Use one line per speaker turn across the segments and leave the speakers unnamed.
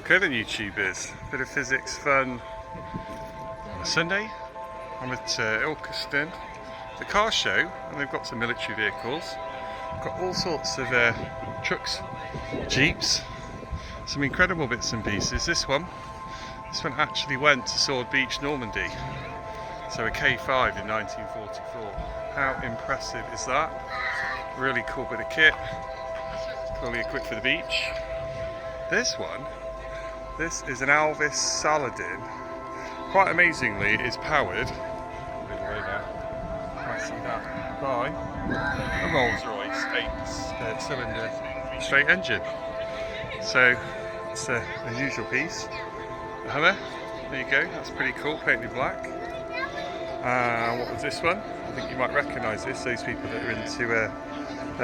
Okay then YouTubers, bit of physics fun on a Sunday. I'm at Ilkeston, the car show, and they've got some military vehicles. Got all sorts of trucks, jeeps, some incredible bits and pieces. This one actually went to Sword Beach, Normandy. So a K5 in 1944. How impressive is that? Really cool bit of kit, fully equipped for the beach. This is an Avis Saladin. Quite amazingly, it is powered, by a Rolls Royce 8-cylinder straight engine. So it's an unusual piece. The Hummer, there you go, that's pretty cool, painted black. What was this one? I think you might recognise this, those people that are into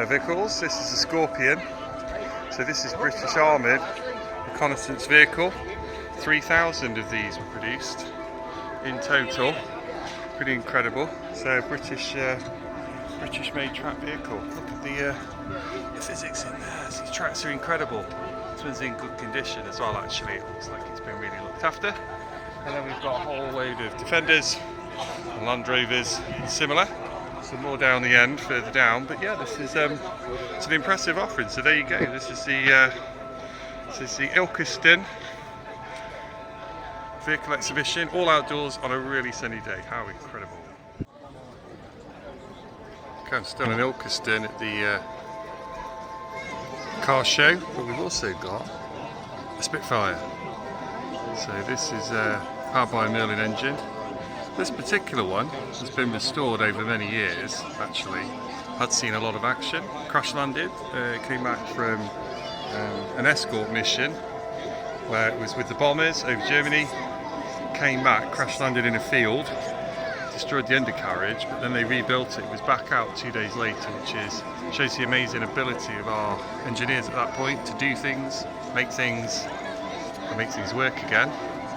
vehicles. This is a Scorpion. So this is British Armoured reconnaissance vehicle. 3,000 of these were produced in total. Pretty incredible. So British made track vehicle. Look at the physics in there. These tracks are incredible. This one's in good condition as well actually. It looks like it's been really looked after. And then we've got a whole load of Defenders and Land Rovers similar. Some more down the end, further down. But yeah, this is it's an impressive offering. So there you go. This is the Ilkeston vehicle exhibition, all outdoors on a really sunny day. How incredible. Okay, I'm still in Ilkeston at the car show, but we've also got a Spitfire. So this is powered by a Merlin engine. This particular one has been restored over many years, actually. Had seen a lot of action. Crash landed, came back from an escort mission where it was with the bombers over Germany. Came back, crash landed in a field, destroyed the undercarriage, but then they rebuilt it. It was back out 2 days later, which shows the amazing ability of our engineers at that point to do things, make things work again.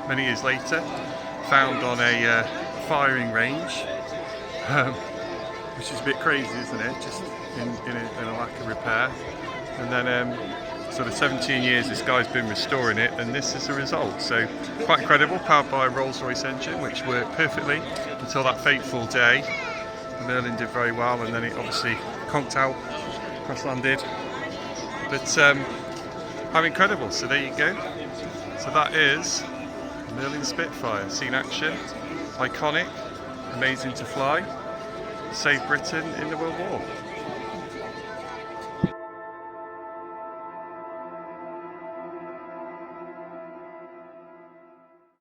Many years later, found on a firing range, which is a bit crazy, isn't it? Just in a lack of repair. And then sort of 17 years this guy's been restoring it, and this is the result. So quite incredible, powered by a Rolls Royce engine, which worked perfectly until that fateful day. The Merlin did very well, and then it obviously conked out, crash landed. But how incredible. So there you go. So that is Merlin Spitfire, seen action, iconic, amazing to fly, saved Britain in the World War.